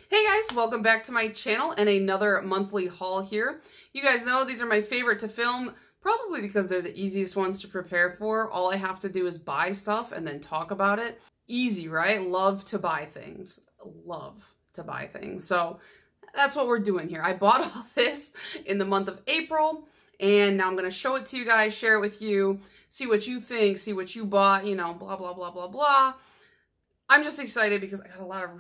Hey guys, welcome back to my channel and another monthly haul here. You guys know these are my favorite to film, probably because they're the easiest ones to prepare for. All I have to do is buy stuff and then talk about it. Easy, right? Love to buy things. Love to buy things. So that's what we're doing here. I bought all this in the month of April and now I'm going to show it to you guys, share it with you, see what you think, see what you bought, you know, blah, blah, blah, blah, blah. I'm just excited because I got a lot of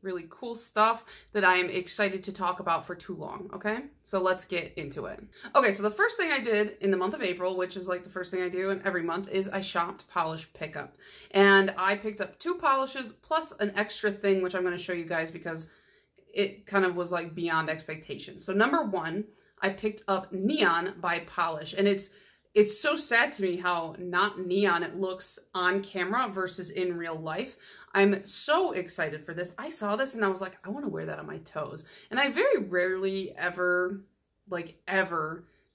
really cool stuff that I am excited to talk about for too long, okay? So let's get into it. Okay, so the first thing I did in the month of April, which is like the first thing I do in every month, is I shopped Pahlish pickup. And I picked up 2 polishes plus an extra thing, which I'm going to show you guys because it kind of was like beyond expectations. So number 1, I picked up Neon by Pahlish. And it's so sad to me how not neon it looks on camera versus in real life. I'm so excited for this. I saw this and I was like, I want to wear that on my toes. And I very rarely ever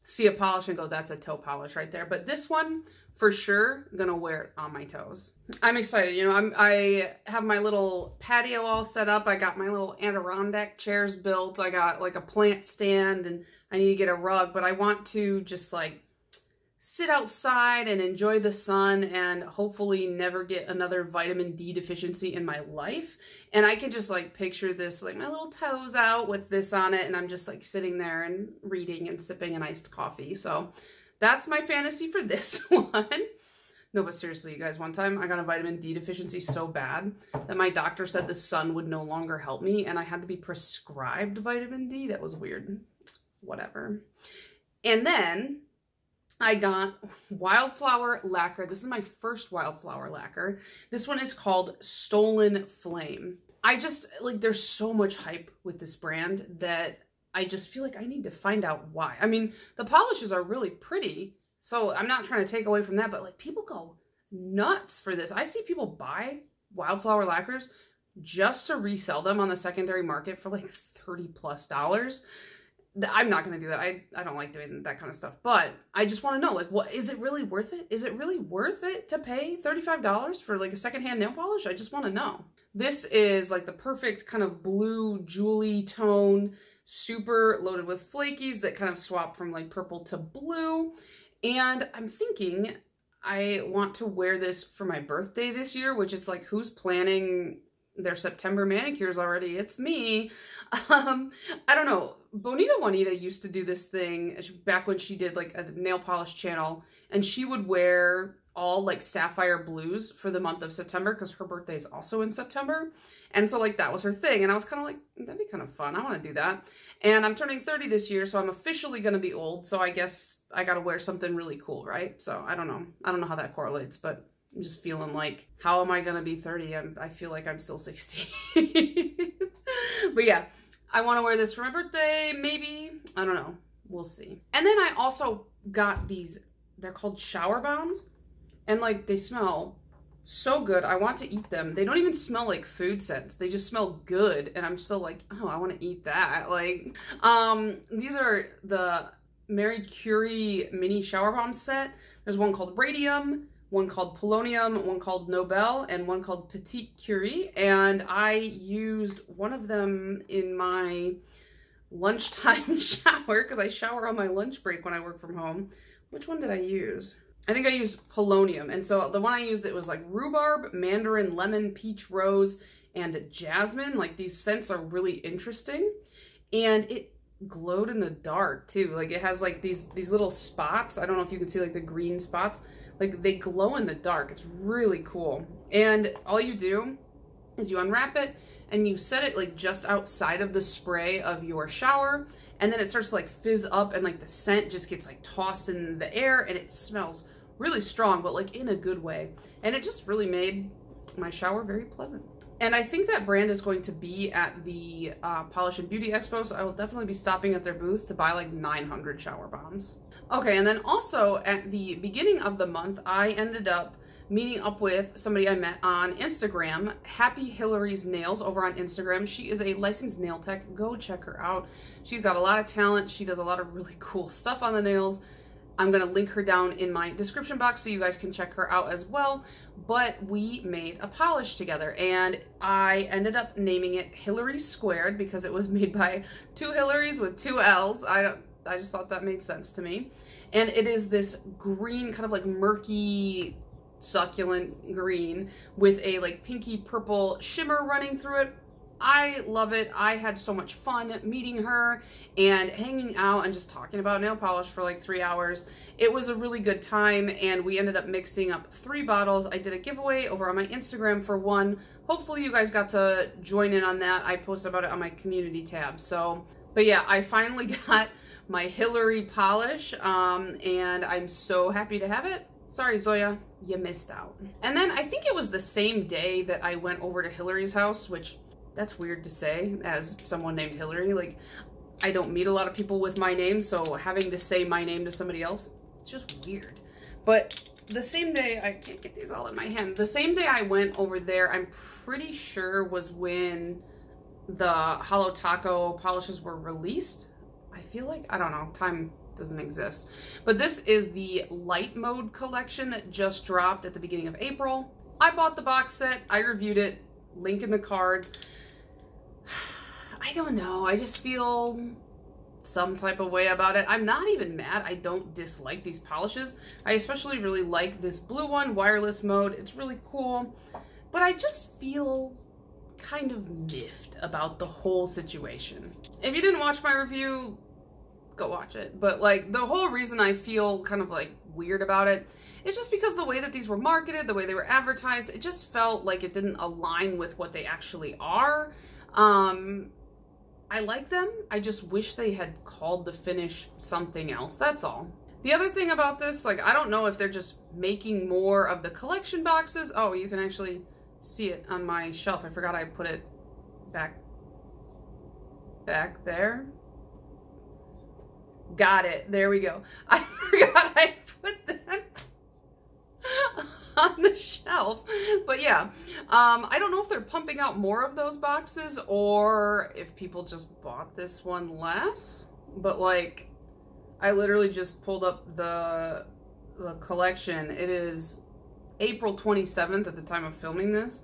see a polish and go, that's a toe polish right there. But this one, for sure, I'm gonna wear it on my toes. I'm excited. You know, I have my little patio all set up. I got my little Adirondack chairs built. I got like a plant stand and I need to get a rug, but I want to just like sit outside and enjoy the sun and hopefully never get another vitamin D deficiency in my life. And I can just like picture this, like my little toes out with this on it. And I'm just like sitting there and reading and sipping an iced coffee. So that's my fantasy for this one. No, but seriously, you guys, one time I got a vitamin D deficiency so bad that my doctor said the sun would no longer help me. And I had to be prescribed vitamin D. That was weird. Whatever. And then I got Wildflower Lacquer. This is my first Wildflower Lacquer. This one is called Stolen Flame. I just, like, there's so much hype with this brand that I just feel like I need to find out why. I mean, the polishes are really pretty, so I'm not trying to take away from that, but, like, people go nuts for this. I see people buy Wildflower Lacquers just to resell them on the secondary market for, like, $30+. I'm not going to do that. I don't like doing that kind of stuff, but I just want to know, like, what, is it really worth it? Is it really worth it to pay $35 for like a secondhand nail polish? I just want to know. This is like the perfect kind of blue jewelry tone, super loaded with flakies that kind of swap from like purple to blue. And I'm thinking I want to wear this for my birthday this year, which is like, who's planning their September manicures already? It's me. I don't know. Bonita Juanita used to do this thing back when she did like a nail polish channel, and she would wear all like sapphire blues for the month of September because her birthday is also in September. And so like that was her thing. And I was kind of like, that'd be kind of fun. I want to do that. And I'm turning 30 this year, so I'm officially going to be old. So I guess I got to wear something really cool, right? So I don't know. I don't know how that correlates, but I'm just feeling like, how am I going to be 30? I feel like I'm still 16. But yeah, I want to wear this for my birthday, maybe. I don't know. We'll see. And then I also got these, they're called shower bombs. And like, they smell so good. I want to eat them. They don't even smell like food scents. They just smell good. And I'm still like, oh, I want to eat that. Like, these are the Marie Curie mini shower bomb set. There's one called Radium, one called Polonium, one called Nobel, and one called Petite Curie. And I used one of them in my lunchtime shower because I shower on my lunch break when I work from home. Which one did I use? I think I used Polonium. And so the one I used, it was like rhubarb, mandarin, lemon, peach, rose, and jasmine. Like, these scents are really interesting. And it glowed in the dark too. Like, it has like these little spots. I don't know if you can see like the green spots. Like, they glow in the dark. It's really cool. And all you do is you unwrap it and you set it like just outside of the spray of your shower. And then it starts to like fizz up and like the scent just gets like tossed in the air and it smells really strong, but like in a good way. And it just really made my shower very pleasant. And I think that brand is going to be at the Polish and Beauty Expo, so I will definitely be stopping at their booth to buy like 900 shower bombs. Okay, and then also at the beginning of the month, I ended up meeting up with somebody I met on Instagram, Happy Hillary's Nails over on Instagram. She is a licensed nail tech. Go check her out. She's got a lot of talent. She does a lot of really cool stuff on the nails. I'm going to link her down in my description box so you guys can check her out as well. But we made a Pahlish together, and I ended up naming it Hillary Squared because it was made by 2 Hillarys with 2 L's. I just thought that made sense to me. And it is this green, kind of like murky, succulent green with a like pinky purple shimmer running through it. I love it. I had so much fun meeting her and hanging out and just talking about nail polish for like 3 hours. It was a really good time, and we ended up mixing up 3 bottles. I did a giveaway over on my Instagram for one. Hopefully you guys got to join in on that. I posted about it on my community tab. So, but yeah, I finally got my Hillary polish, and I'm so happy to have it. Sorry, Zoya, you missed out. And then I think it was the same day that I went over to Hillary's house, which that's weird to say as someone named Hillary. Like, I don't meet a lot of people with my name, so having to say my name to somebody else, it's just weird. But the same day, I can't get these all in my hand. The same day I went over there, I'm pretty sure was when the Hollow Taco polishes were released. I feel like, I don't know, time doesn't exist. But this is the Light Mode collection that just dropped at the beginning of April. I bought the box set, I reviewed it, link in the cards. I don't know, I just feel some type of way about it. I'm not even mad. I don't dislike these polishes. I especially really like this blue one, wireless mode. It's really cool, but I just feel kind of miffed about the whole situation. If you didn't watch my review, go watch it. But like, the whole reason I feel kind of like weird about it is just because the way that these were marketed, the way they were advertised, it just felt like it didn't align with what they actually are. I like them. I just wish they had called the finish something else. That's all. The other thing about this, like, I don't know if they're just making more of the collection boxes. Oh, you can actually see it on my shelf. I forgot I put it back there. Got it. There we go. I forgot I put that on the shelf. But yeah, I don't know if they're pumping out more of those boxes or if people just bought this one less. But like, I literally just pulled up the collection. It is April 27th at the time of filming this,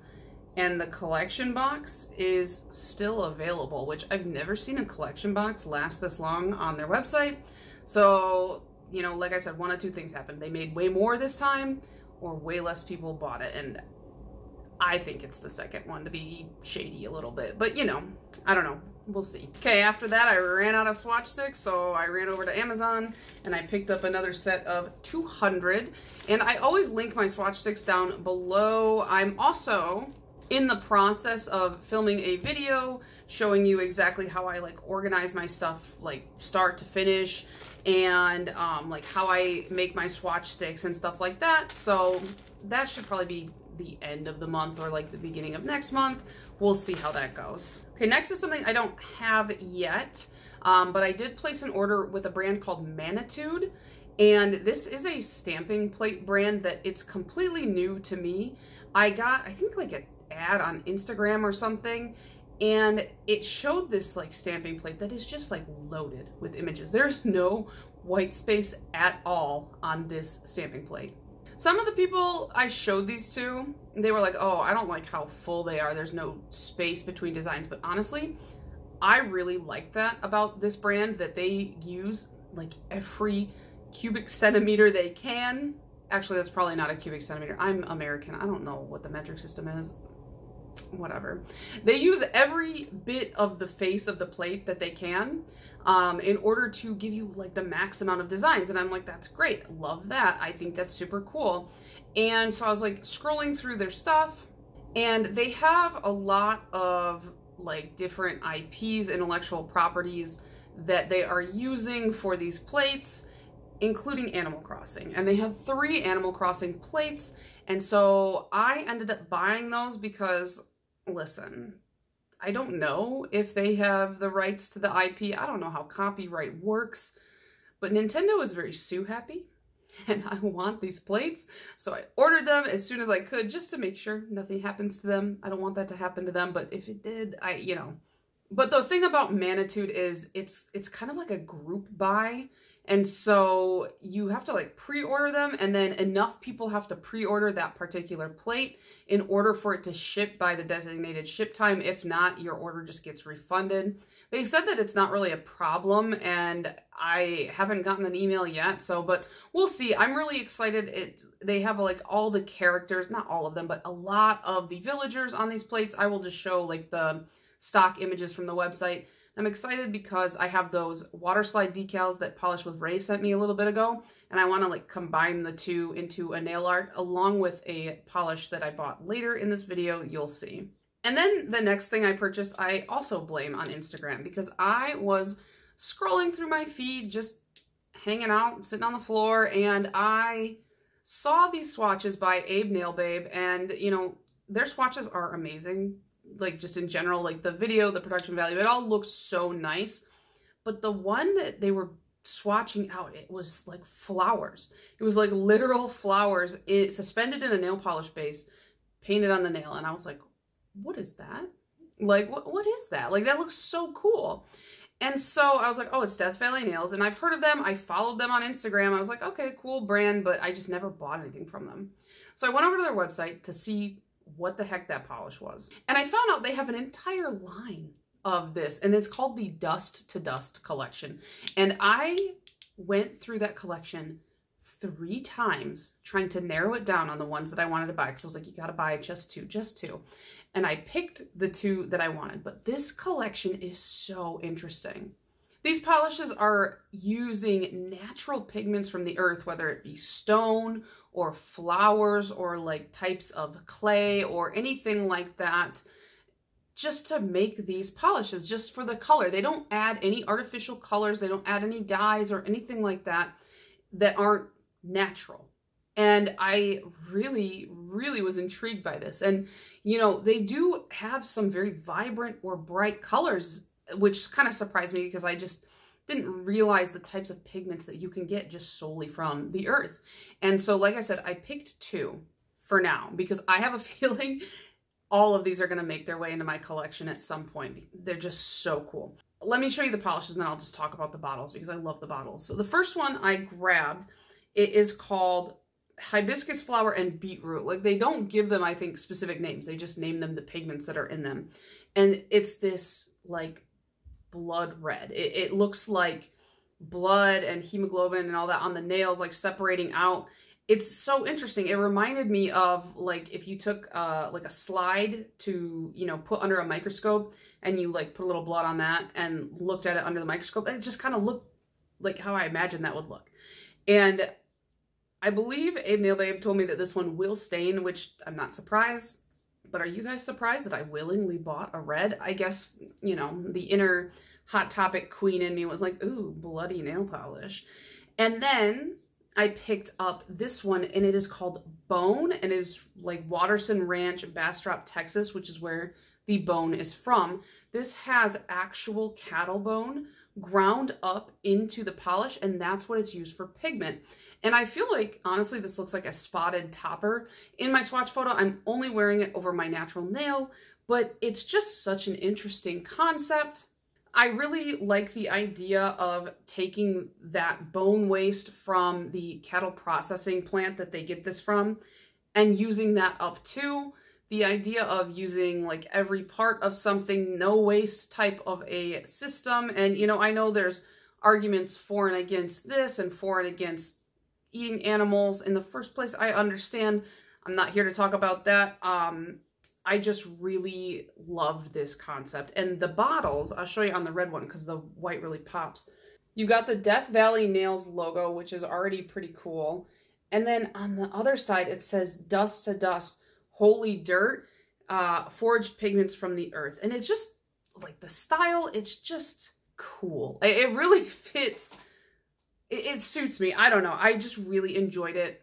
and the collection box is still available, which I've never seen a collection box last this long on their website. So, you know, like I said, one of 2 things happened. They made way more this time, or way less people bought it, and I think it's the second one, to be shady a little bit. But, you know, I don't know. We'll see. Okay, after that, I ran out of swatch sticks, so I ran over to Amazon, and I picked up another set of 200. And I always link my swatch sticks down below. I'm also in the process of filming a video showing you exactly how I like organize my stuff, like start to finish, and like how I make my swatch sticks and stuff like that. So that should probably be the end of the month or like the beginning of next month. We'll see how that goes. Okay, next is something I don't have yet, but I did place an order with a brand called Manitude, and this is a stamping plate brand that it's completely new to me. I got, I think, like an ad on Instagram or something, and it showed this like stamping plate that is just like loaded with images. There's no white space at all on this stamping plate. Some of the people I showed these to, they were like, oh, I don't like how full they are. There's no space between designs. But honestly, I really like that about this brand, that they use like every cubic centimeter they can. Actually, that's probably not a cubic centimeter. I'm American. I don't know what the metric system is. Whatever. They use every bit of the face of the plate that they can in order to give you like the max amount of designs. And I'm like, that's great. Love that. I think that's super cool. And so I was like scrolling through their stuff, and they have a lot of like different IPs, intellectual properties, that they are using for these plates, including Animal Crossing. And they have 3 Animal Crossing plates. And so I ended up buying those because, listen, I don't know if they have the rights to the IP. I don't know how copyright works, but Nintendo is very sue happy, and I want these plates. So I ordered them as soon as I could, just to make sure nothing happens to them. I don't want that to happen to them, but if it did, you know. But the thing about Manitude is it's kind of like a group buy. And so you have to like pre-order them, and then enough people have to pre-order that particular plate in order for it to ship by the designated ship time. If not, your order just gets refunded. They said that it's not really a problem, and I haven't gotten an email yet, so, but we'll see. I'm really excited. They have like all the characters, not all of them, but a lot of the villagers on these plates. I will just show like the stock images from the website. I'm excited because I have those water slide decals that Pahlish with Ray sent me a little bit ago, and I want to like combine the two into a nail art along with a polish that I bought later in this video. You'll see. And then the next thing I purchased, I also blame on Instagram, because I was scrolling through my feed, just hanging out, sitting on the floor, and I saw these swatches by Abe Nail Babe, and you know, their swatches are amazing. Like just in general, like the video, the production value, it all looks so nice. But the one that they were swatching out, it was like flowers. It was like literal flowers, suspended in a nail polish base, painted on the nail. And I was like, what is that? Like, what is that? Like, that looks so cool. And so I was like, oh, it's Death Valley Nails. And I've heard of them. I followed them on Instagram. I was like, okay, cool brand, but I just never bought anything from them. So I went over to their website to see what the heck that polish was. And I found out they have an entire line of this, and it's called the Dust to Dust collection. And I went through that collection 3 times trying to narrow it down on the ones that I wanted to buy, because I was like, you gotta buy just two. And I picked the 2 that I wanted, but this collection is so interesting. These polishes are using natural pigments from the earth, whether it be stone or flowers or like types of clay or anything like that, just to make these polishes, just for the color. They don't add any artificial colors. They don't add any dyes or anything like that aren't natural. And I really, really was intrigued by this. And, you know, they do have some very vibrant or bright colors, which kind of surprised me because I just didn't realize the types of pigments that you can get just solely from the earth. And so, like I said, I picked 2 for now because I have a feeling all of these are going to make their way into my collection at some point. They're just so cool. Let me show you the polishes, and then I'll just talk about the bottles because I love the bottles. So the first one I grabbed, it is called Hibiscus Flower and Beetroot. Like, they don't give them, I think, specific names. They just name them the pigments that are in them. And it's this like blood red. It looks like blood and hemoglobin and all that on the nails, like separating out. It's so interesting. It reminded me of like if you took like a slide to, you know, put under a microscope, and you like put a little blood on that and looked at it under the microscope. It just kind of looked like how I imagined that would look. And I believe Abe Nail Babe told me that this one will stain, which I'm not surprised. But are you guys surprised that I willingly bought a red? I guess, you know, the inner Hot Topic queen in me was like, ooh, bloody nail polish. And then I picked up this one, and it is called Bone, and it is like Watterson Ranch, Bastrop, Texas, which is where the bone is from. This has actual cattle bone ground up into the polish, and that's what it's used for pigment. And I feel like, honestly, this looks like a spotted topper. In my swatch photo, I'm only wearing it over my natural nail, but it's just such an interesting concept. I really like the idea of taking that bone waste from the cattle processing plant that they get this from and using that up too. The idea of using like every part of something, no waste type of a system. And, you know, I know there's arguments for and against this and for and against eating animals in the first place. I understand. I'm not here to talk about that. I just really loved this concept. And the bottles, I'll show you on the red one because the white really pops. You got the Death Valley Nails logo, which is already pretty cool. And then on the other side, it says Dust to Dust, Holy Dirt, Forged Pigments from the Earth. And it's just like the style, it's just cool. It really fits. It suits me. I don't know. I just really enjoyed it.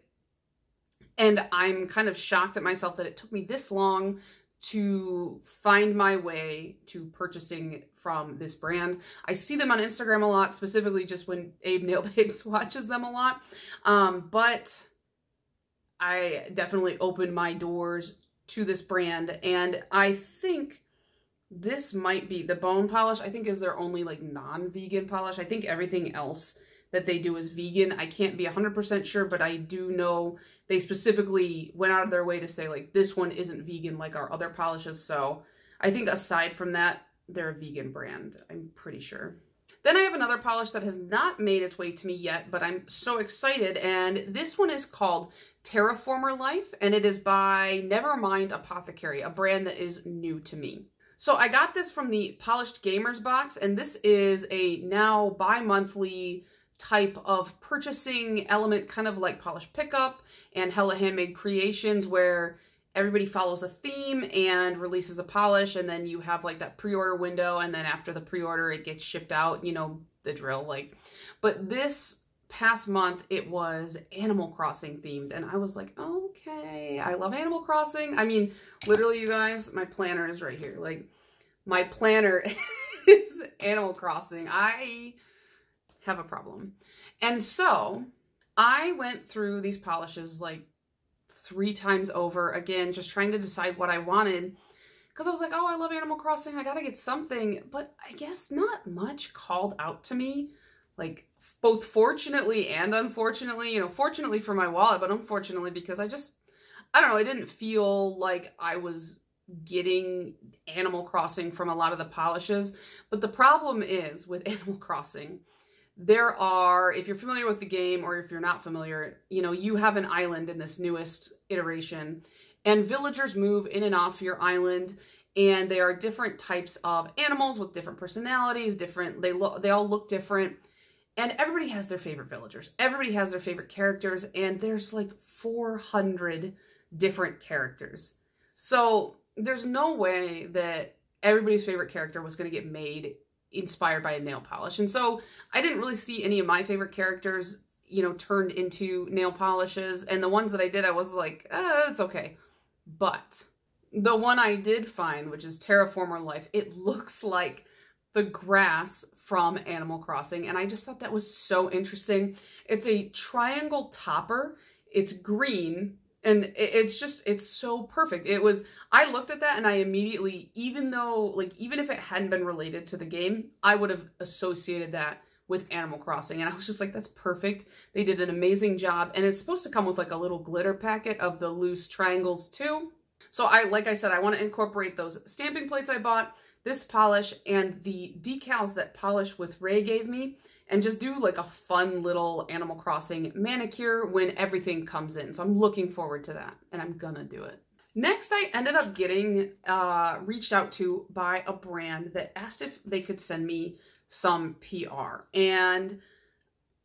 And I'm kind of shocked at myself that it took me this long to find my way to purchasing from this brand. I see them on Instagram a lot, specifically just when Abe Nail Babe swatches them a lot. But I definitely opened my doors to this brand. And I think this might be the bone polish, I think is their only like non-vegan polish. I think everything else that they do is vegan. I can't be 100% sure, but I do know they specifically went out of their way to say, like, this one isn't vegan like our other polishes. So I think aside from that, they're a vegan brand, I'm pretty sure. Then I have another polish that has not made its way to me yet, but I'm so excited. And this one is called Terraformer Life, and it is by Nevermind Apothecary, a brand that is new to me. So I got this from the Polished Gamers box, and this is a now bi-monthly type of purchasing element, kind of like Polish Pickup and Hella Handmade Creations, where everybody follows a theme and releases a polish, and then you have like that pre-order window, and then after the pre-order it gets shipped out, you know, the drill. Like, but this past month it was Animal Crossing themed, and I was like, okay, I love Animal Crossing. I mean, literally, you guys, my planner is right here. Like, my planner is Animal Crossing. I have a problem. And so I went through these polishes like 3 times over, again, just trying to decide what I wanted, because I was like, oh, I love Animal Crossing, I gotta get something, but I guess not much called out to me, like, both fortunately and unfortunately. You know, fortunately for my wallet, but unfortunately because I don't know, I didn't feel like I was getting Animal Crossing from a lot of the polishes. But the problem is with Animal Crossing, there are, if you're familiar with the game or if you're not familiar, you know, you have an island in this newest iteration, and villagers move in and off your island, and there are different types of animals with different personalities, they all look different, and everybody has their favorite villagers. Everybody has their favorite characters, and there's like 400 different characters. So there's no way that everybody's favorite character was going to get made inspired by a nail polish. And so I didn't really see any of my favorite characters, you know, turned into nail polishes. And the ones that I did, I was like, it's okay. But the one I did find, which is Terraformer Life, it looks like the grass from Animal Crossing. And I just thought that was so interesting. It's a triangle topper. It's green. And it's so perfect. I looked at that and I immediately, even if it hadn't been related to the game, I would have associated that with Animal Crossing. And I was just like, that's perfect. They did an amazing job. And it's supposed to come with like a little glitter packet of the loose triangles too. So like I said, I want to incorporate those stamping plates I bought, this polish, and the decals that Polish with Ray gave me, and just do like a fun little Animal Crossing manicure when everything comes in. So I'm looking forward to that, and I'm gonna do it. Next, I ended up getting reached out to by a brand that asked if they could send me some PR. And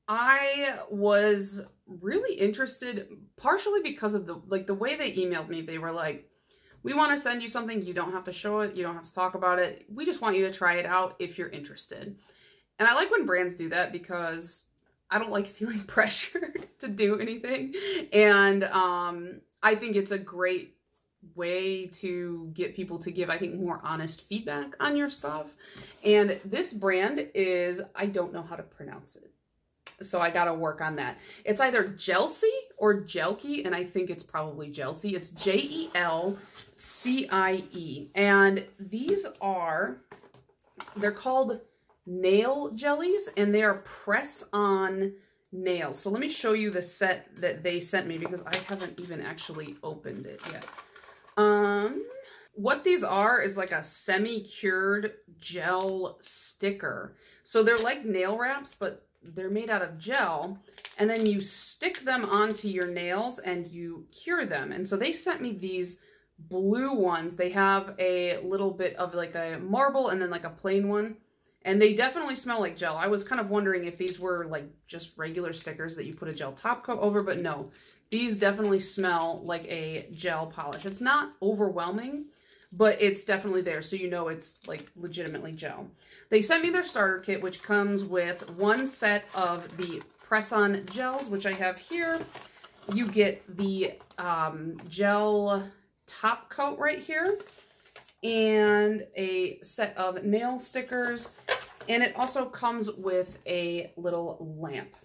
I was really interested, partially because of the way they emailed me. They were like, we want to send you something. You don't have to show it. You don't have to talk about it. We just want you to try it out if you're interested. And I like when brands do that because I don't like feeling pressured to do anything. And I think it's a great way to get people to give, I think, more honest feedback on your stuff. And this brand is, I don't know how to pronounce it, so I gotta work on that. It's either Jelcy or Jelky, and I think it's probably Jelcy. It's Jelcie. And they're called nail jellies, and they are press-on nails. So let me show you the set that they sent me because I haven't even actually opened it yet. What these are is like a semi-cured gel sticker. So they're like nail wraps, but they're made out of gel, and then you stick them onto your nails and you cure them. And so they sent me these blue ones. They have a little bit of like a marble and then like a plain one. And they definitely smell like gel. I was kind of wondering if these were like just regular stickers that you put a gel top coat over, but no. These definitely smell like a gel polish. It's not overwhelming, but it's definitely there, so you know it's like legitimately gel. They sent me their starter kit, which comes with one set of the press-on gels, which I have here. You get the gel top coat right here, and a set of nail stickers, and it also comes with a little lamp.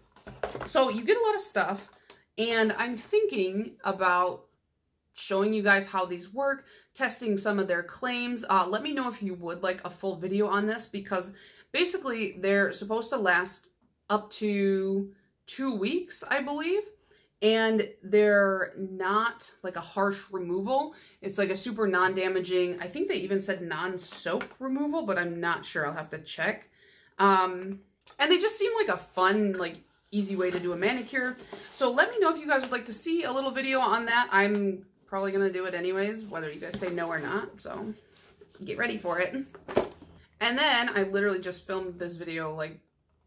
So you get a lot of stuff, and I'm thinking about showing you guys how these work, testing some of their claims. Let me know if you would like a full video on this, because basically they're supposed to last up to 2 weeks, I believe. And they're not like a harsh removal. It's like a super non-damaging, I think they even said non-soap removal, but I'm not sure. I'll have to check. And they just seem like a fun, like easy way to do a manicure. So let me know if you guys would like to see a little video on that. I'm probably going to do it anyways, whether you guys say no or not. So get ready for it. And then I literally just filmed this video like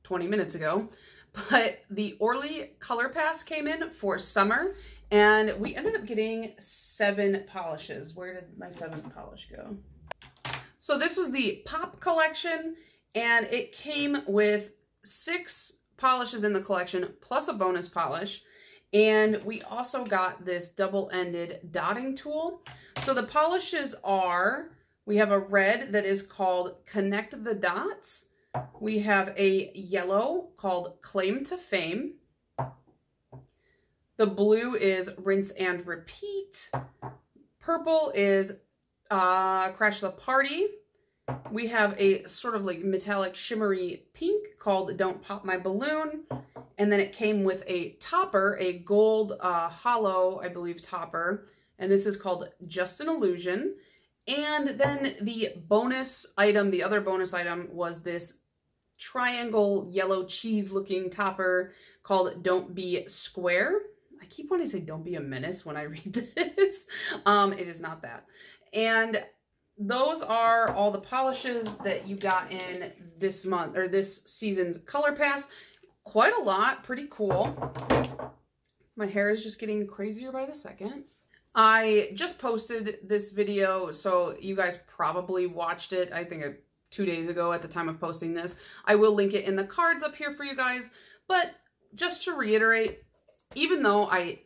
20 minutes ago. But the Orly Color Pass came in for summer, and we ended up getting 7 polishes. Where did my 7th polish go? So this was the Pop collection, and it came with 6 polishes in the collection, plus a bonus polish. And we also got this double-ended dotting tool. So the polishes are, we have a red that is called Connect the Dots. We have a yellow called Claim to Fame. The blue is Rinse and Repeat. Purple is Crash the Party. We have a sort of like metallic shimmery pink called Don't Pop My Balloon. And then it came with a topper, a gold hollow, I believe, topper. And this is called Just an Illusion. And then the bonus item, the other bonus item was this triangle yellow cheese looking topper called Don't Be Square. I keep wanting to say Don't Be a Menace when I read this. It is not that. And those are all the polishes that you got in this month or this season's Color Pass. Quite a lot, pretty cool. My hair is just getting crazier by the second. I just posted this video, so you guys probably watched it. I think 2 days ago at the time of posting this. I will link it in the cards up here for you guys. But just to reiterate, even though I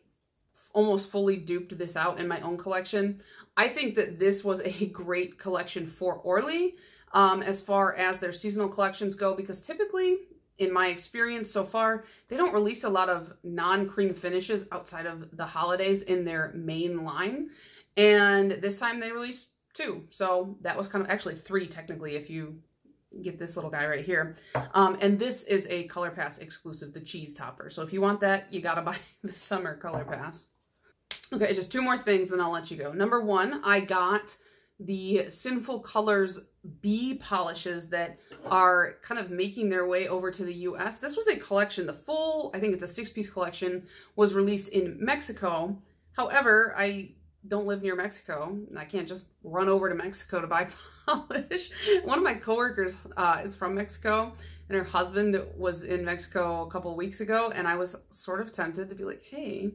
almost fully duped this out in my own collection, I think that this was a great collection for Orly as far as their seasonal collections go, because typically, in my experience so far, they don't release a lot of non-cream finishes outside of the holidays in their main line. And this time they released 2. So that was kind of actually 3 technically if you get this little guy right here. And this is a Color Pass exclusive, the cheese topper. So if you want that, you gotta buy the summer Color Pass. Okay, just 2 more things, then I'll let you go. Number 1, I got the Sinful Colors bee polishes that are kind of making their way over to the US. This was a collection, the full, I think it's a 6-piece collection, was released in Mexico. However, I don't live near Mexico, and I can't just run over to Mexico to buy polish. One of my coworkers is from Mexico, and her husband was in Mexico a couple of weeks ago, and I was sort of tempted to be like, hey,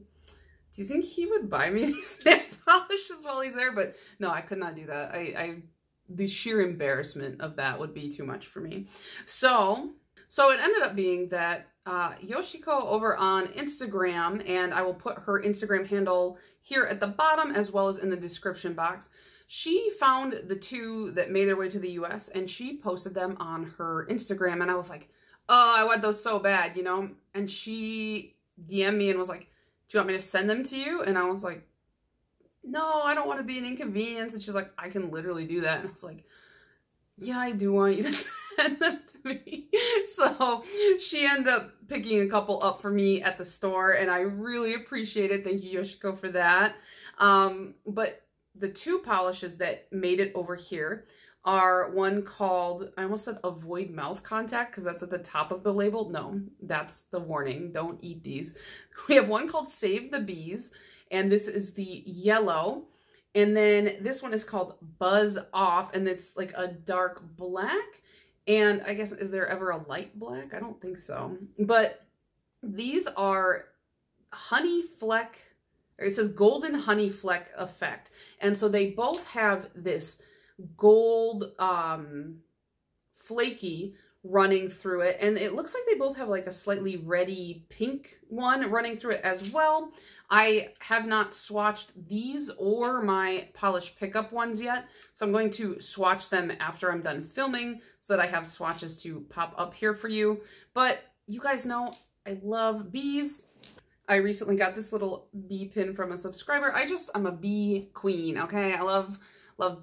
do you think he would buy me these nail polishes while he's there? But no, I could not do that. The sheer embarrassment of that would be too much for me. So it ended up being that Yoshiko over on Instagram, and I will put her Instagram handle here at the bottom as well as in the description box. She found the 2 that made their way to the US, and she posted them on her Instagram, and I was like, oh, I want those so bad, you know? And she DM'd me and was like, do you want me to send them to you? And I was like, no, I don't want to be an inconvenience. And she's like, I can literally do that. And I was like, yeah, I do want you to send them to me. So she ended up picking a couple up for me at the store, and I really appreciate it. Thank you, Yoshiko, for that. But the 2 polishes that made it over here are one called, I almost said Avoid Mouth Contact because that's at the top of the label. No, that's the warning. Don't eat these. We have one called Save the Bees, and this is the yellow. And then this one is called Buzz Off, and it's like a dark black. And I guess, is there ever a light black? I don't think so. But these are honey fleck, or it says golden honey fleck effect. And so they both have this gold flaky running through it, and it looks like they both have like a slightly reddy pink one running through it as well. I have not swatched these or my polish pickup ones yet, so I'm going to swatch them after I'm done filming so that I have swatches to pop up here for you. But you guys know I love bees. I recently got this little bee pin from a subscriber. I'm a bee queen, okay? I love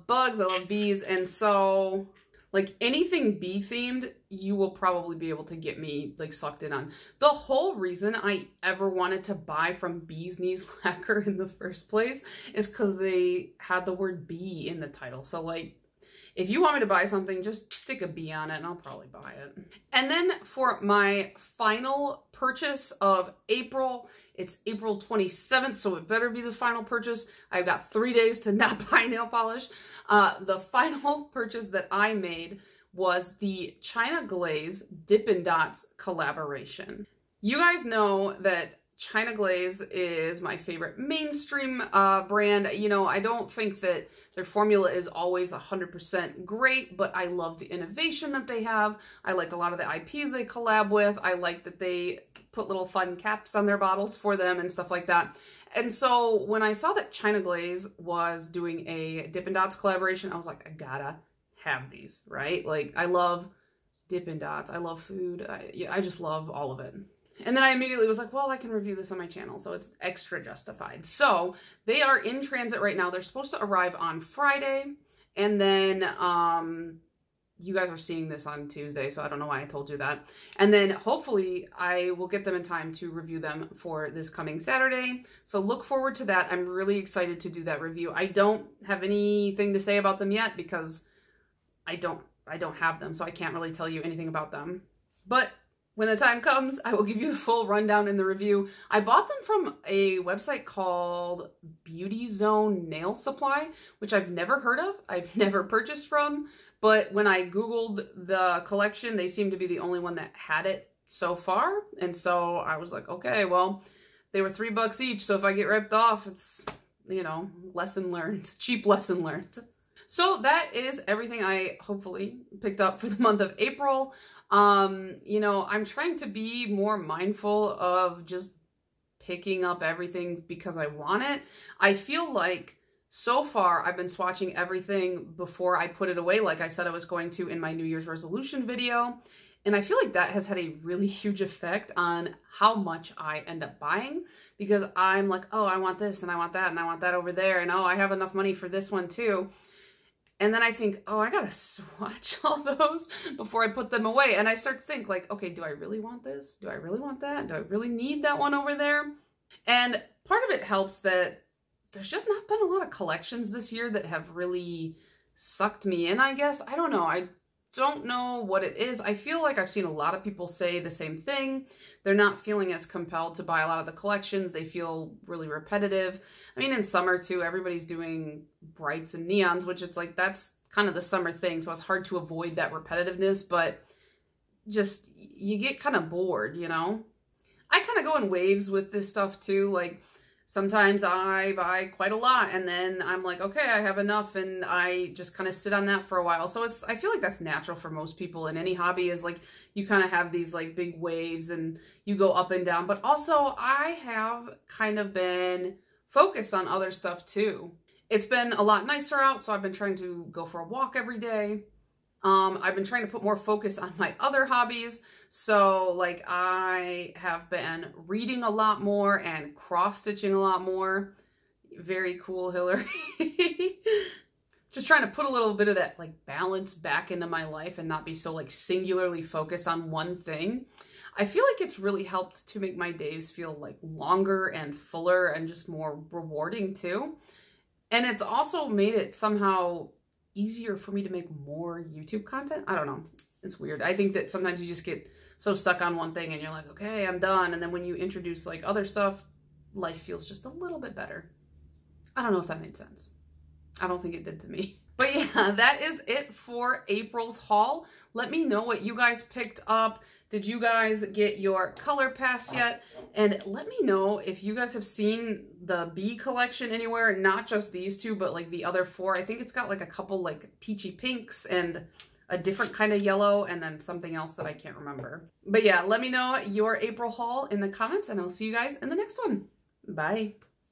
bugs, I love bees, and so Like anything bee themed, you will probably be able to get me like sucked in on. The whole reason I ever wanted to buy from Bee's Knees Lacquer in the first place is because they had the word bee in the title. So like, if you want me to buy something, just stick a bee on it and I'll probably buy it. And then for my final purchase of April, it's April 27th, so it better be the final purchase. I've got 3 days to not buy nail polish. The final purchase that I made was the China Glaze Dippin' Dots collaboration. You guys know that China Glaze is my favorite mainstream brand. You know, I don't think that their formula is always 100% great, but I love the innovation that they have. I like a lot of the IPs they collab with. I like that they put little fun caps on their bottles for them and stuff like that. And so when I saw that China Glaze was doing a Dippin' Dots collaboration, I was like, I gotta have these, right? Like, I love Dippin' Dots. I love food. I just love all of it. And then I immediately was like, well, I can review this on my channel, so it's extra justified. So they are in transit right now. They're supposed to arrive on Friday, and then you guys are seeing this on Tuesday, so I don't know why I told you that. And then hopefully I will get them in time to review them for this coming Saturday. So look forward to that. I'm really excited to do that review. I don't have anything to say about them yet because I don't have them, so I can't really tell you anything about them. But when the time comes, I will give you the full rundown in the review. I bought them from a website called Beauty Zone Nail Supply, which I've never heard of. I've never purchased from, but when I Googled the collection, they seemed to be the only one that had it so far. And so I was like, okay, well, they were $3 each. So if I get ripped off, it's, you know, lesson learned, cheap lesson learned. So that is everything I hopefully picked up for the month of April. You know, I'm trying to be more mindful of just picking up everything because I want it. I feel like so far I've been swatching everything before I put it away, like I said I was going to in my New Year's resolution video. And I feel like that has had a really huge effect on how much I end up buying, because I'm like, oh, I want this and I want that and I want that over there. And oh, I have enough money for this one too. And then I think, oh, I gotta swatch all those before I put them away. And I start to think like, okay, do I really want this? Do I really want that? Do I really need that one over there? And part of it helps that there's just not been a lot of collections this year that have really sucked me in, I guess. I don't know. I don't know what it is. I feel like I've seen a lot of people say the same thing. They're not feeling as compelled to buy a lot of the collections. They feel really repetitive. I mean, in summer too, everybody's doing brights and neons, which it's like, that's kind of the summer thing. So it's hard to avoid that repetitiveness, but just, you get kind of bored, you know? I kind of go in waves with this stuff too. Like, sometimes I buy quite a lot and then I'm like, okay, I have enough, and I just kind of sit on that for a while. So I feel like that's natural for most people in any hobby, is like you kind of have these like big waves and you go up and down. But also I have kind of been focused on other stuff too. It's been a lot nicer out, so I've been trying to go for a walk every day. I've been trying to put more focus on my other hobbies. So like I have been reading a lot more and cross-stitching a lot more. Very cool, Hillary. Just trying to put a little bit of that like balance back into my life and not be so like singularly focused on one thing. I feel like it's really helped to make my days feel like longer and fuller and just more rewarding too. And it's also made it somehow easier for me to make more YouTube content. I don't know. It's weird. I think that sometimes you just get so stuck on one thing and you're like, okay, I'm done. And then when you introduce like other stuff, life feels just a little bit better. I don't know if that made sense. I don't think it did to me. But yeah, that is it for April's haul. Let me know what you guys picked up. Did you guys get your color pass yet? And let me know if you guys have seen the Bee collection anywhere, not just these two, but like the other four. I think it's got like a couple like peachy pinks and a different kind of yellow, and then something else that I can't remember. But yeah, let me know your April haul in the comments, and I'll see you guys in the next one. Bye.